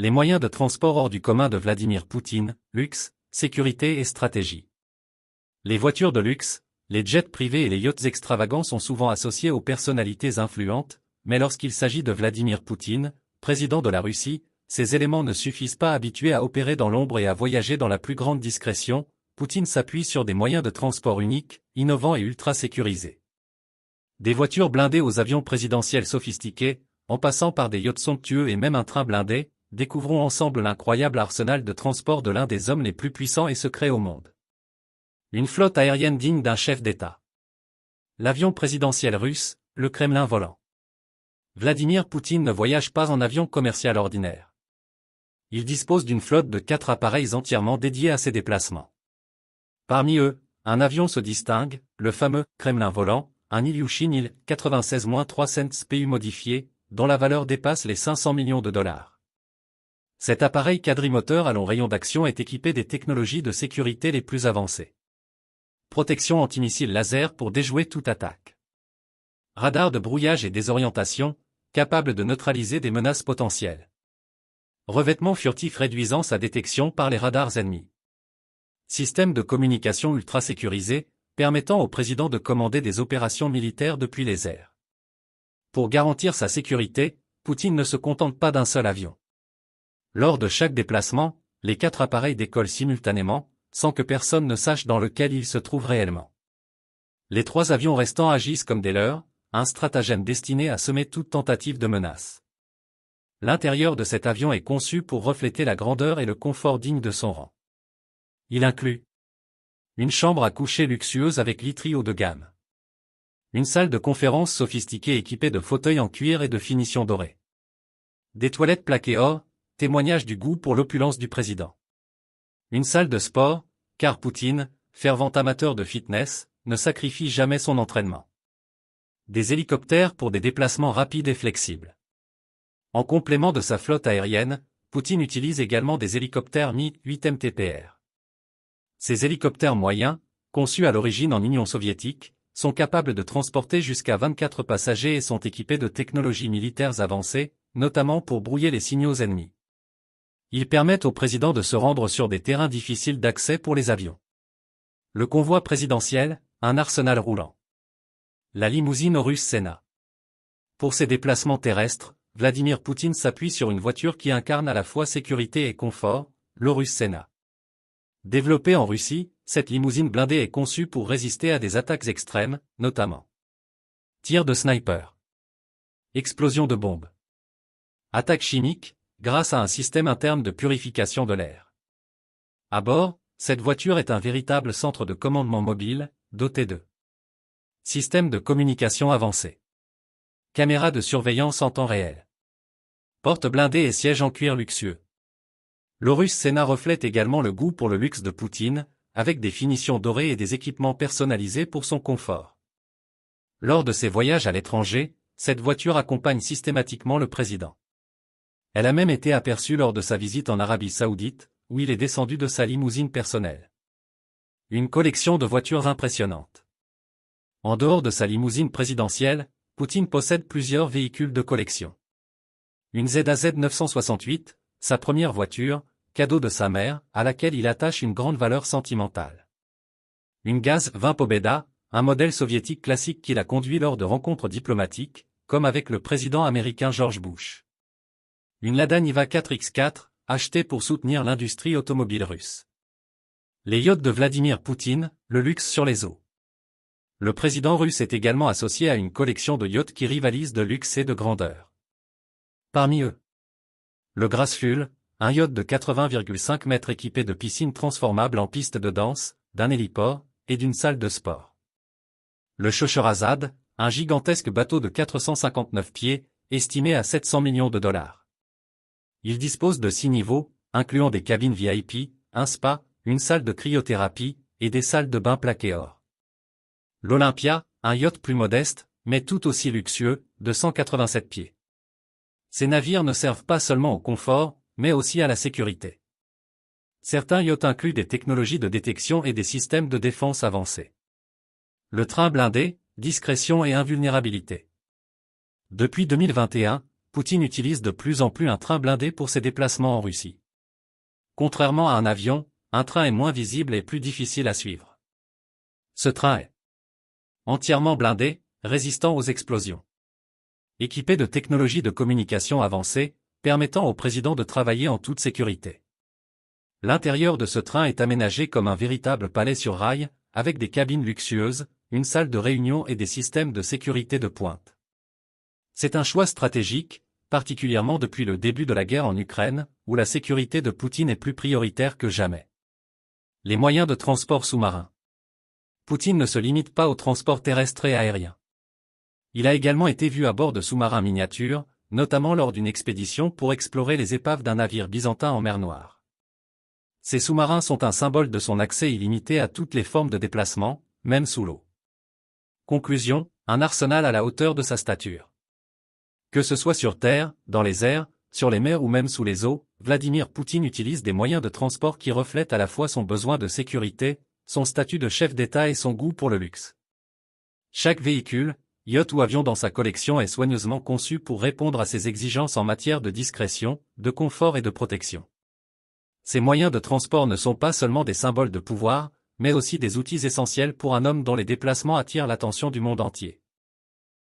Les moyens de transport hors du commun de Vladimir Poutine, luxe, sécurité et stratégie. Les voitures de luxe, les jets privés et les yachts extravagants sont souvent associés aux personnalités influentes, mais lorsqu'il s'agit de Vladimir Poutine, président de la Russie, ces éléments ne suffisent pas. Habitué à opérer dans l'ombre et à voyager dans la plus grande discrétion, Poutine s'appuie sur des moyens de transport uniques, innovants et ultra sécurisés. Des voitures blindées aux avions présidentiels sophistiqués, en passant par des yachts somptueux et même un train blindé, découvrons ensemble l'incroyable arsenal de transport de l'un des hommes les plus puissants et secrets au monde. Une flotte aérienne digne d'un chef d'État. L'avion présidentiel russe, le Kremlin volant. Vladimir Poutine ne voyage pas en avion commercial ordinaire. Il dispose d'une flotte de 4 appareils entièrement dédiés à ses déplacements. Parmi eux, un avion se distingue, le fameux Kremlin volant, un Ilyushin Il-96-3 cents PU modifié, dont la valeur dépasse les 500 millions de dollars. Cet appareil quadrimoteur à long rayon d'action est équipé des technologies de sécurité les plus avancées. Protection antimissile laser pour déjouer toute attaque. Radar de brouillage et désorientation, capable de neutraliser des menaces potentielles. Revêtement furtif réduisant sa détection par les radars ennemis. Système de communication ultra sécurisé, permettant au président de commander des opérations militaires depuis les airs. Pour garantir sa sécurité, Poutine ne se contente pas d'un seul avion. Lors de chaque déplacement, les 4 appareils décollent simultanément, sans que personne ne sache dans lequel ils se trouvent réellement. Les 3 avions restants agissent comme des leurres, un stratagème destiné à semer toute tentative de menace. L'intérieur de cet avion est conçu pour refléter la grandeur et le confort digne de son rang. Il inclut une chambre à coucher luxueuse avec literie haut de gamme. Une salle de conférence sophistiquée équipée de fauteuils en cuir et de finition dorée. Des toilettes plaquées or, témoignage du goût pour l'opulence du président. Une salle de sport, car Poutine, fervent amateur de fitness, ne sacrifie jamais son entraînement. Des hélicoptères pour des déplacements rapides et flexibles. En complément de sa flotte aérienne, Poutine utilise également des hélicoptères Mi-8 MTPR. Ces hélicoptères moyens, conçus à l'origine en Union soviétique, sont capables de transporter jusqu'à 24 passagers et sont équipés de technologies militaires avancées, notamment pour brouiller les signaux ennemis. Ils permettent au président de se rendre sur des terrains difficiles d'accès pour les avions. Le convoi présidentiel, un arsenal roulant. La limousine Horus Senna. Pour ses déplacements terrestres, Vladimir Poutine s'appuie sur une voiture qui incarne à la fois sécurité et confort, l'Horus Senna. Développée en Russie, cette limousine blindée est conçue pour résister à des attaques extrêmes, notamment tirs de sniper, explosions de bombes, attaques chimiques, grâce à un système interne de purification de l'air. À bord, cette voiture est un véritable centre de commandement mobile, doté de système de communication avancé, caméras de surveillance en temps réel, portes blindées et sièges en cuir luxueux. L'Horus Senna reflète également le goût pour le luxe de Poutine, avec des finitions dorées et des équipements personnalisés pour son confort. Lors de ses voyages à l'étranger, cette voiture accompagne systématiquement le président. Elle a même été aperçue lors de sa visite en Arabie Saoudite, où il est descendu de sa limousine personnelle. Une collection de voitures impressionnantes. En dehors de sa limousine présidentielle, Poutine possède plusieurs véhicules de collection. Une ZAZ 968, sa première voiture, cadeau de sa mère, à laquelle il attache une grande valeur sentimentale. Une Gaz 20 Pobeda, un modèle soviétique classique qu'il a conduit lors de rencontres diplomatiques, comme avec le président américain George Bush. Une Lada Niva 4X4, achetée pour soutenir l'industrie automobile russe. Les yachts de Vladimir Poutine, le luxe sur les eaux. Le président russe est également associé à une collection de yachts qui rivalisent de luxe et de grandeur. Parmi eux, le Graceful, un yacht de 80,5 mètres équipé de piscines transformables en piste de danse, d'un héliport, et d'une salle de sport. Le Scheherazade, un gigantesque bateau de 459 pieds, estimé à 700 millions de dollars. Il dispose de 6 niveaux, incluant des cabines VIP, un spa, une salle de cryothérapie, et des salles de bain plaquées or. L'Olympia, un yacht plus modeste, mais tout aussi luxueux, de 187 pieds. Ces navires ne servent pas seulement au confort, mais aussi à la sécurité. Certains yachts incluent des technologies de détection et des systèmes de défense avancés. Le train blindé, discrétion et invulnérabilité. Depuis 2021, Poutine utilise de plus en plus un train blindé pour ses déplacements en Russie. Contrairement à un avion, un train est moins visible et plus difficile à suivre. Ce train est entièrement blindé, résistant aux explosions. Équipé de technologies de communication avancées, permettant au président de travailler en toute sécurité. L'intérieur de ce train est aménagé comme un véritable palais sur rail, avec des cabines luxueuses, une salle de réunion et des systèmes de sécurité de pointe. C'est un choix stratégique, particulièrement depuis le début de la guerre en Ukraine, où la sécurité de Poutine est plus prioritaire que jamais. Les moyens de transport sous-marin. Poutine ne se limite pas au transport terrestre et aérien. Il a également été vu à bord de sous-marins miniatures, notamment lors d'une expédition pour explorer les épaves d'un navire byzantin en mer Noire. Ces sous-marins sont un symbole de son accès illimité à toutes les formes de déplacement, même sous l'eau. Conclusion, un arsenal à la hauteur de sa stature. Que ce soit sur terre, dans les airs, sur les mers ou même sous les eaux, Vladimir Poutine utilise des moyens de transport qui reflètent à la fois son besoin de sécurité, son statut de chef d'État et son goût pour le luxe. Chaque véhicule, yacht ou avion dans sa collection est soigneusement conçu pour répondre à ses exigences en matière de discrétion, de confort et de protection. Ces moyens de transport ne sont pas seulement des symboles de pouvoir, mais aussi des outils essentiels pour un homme dont les déplacements attirent l'attention du monde entier.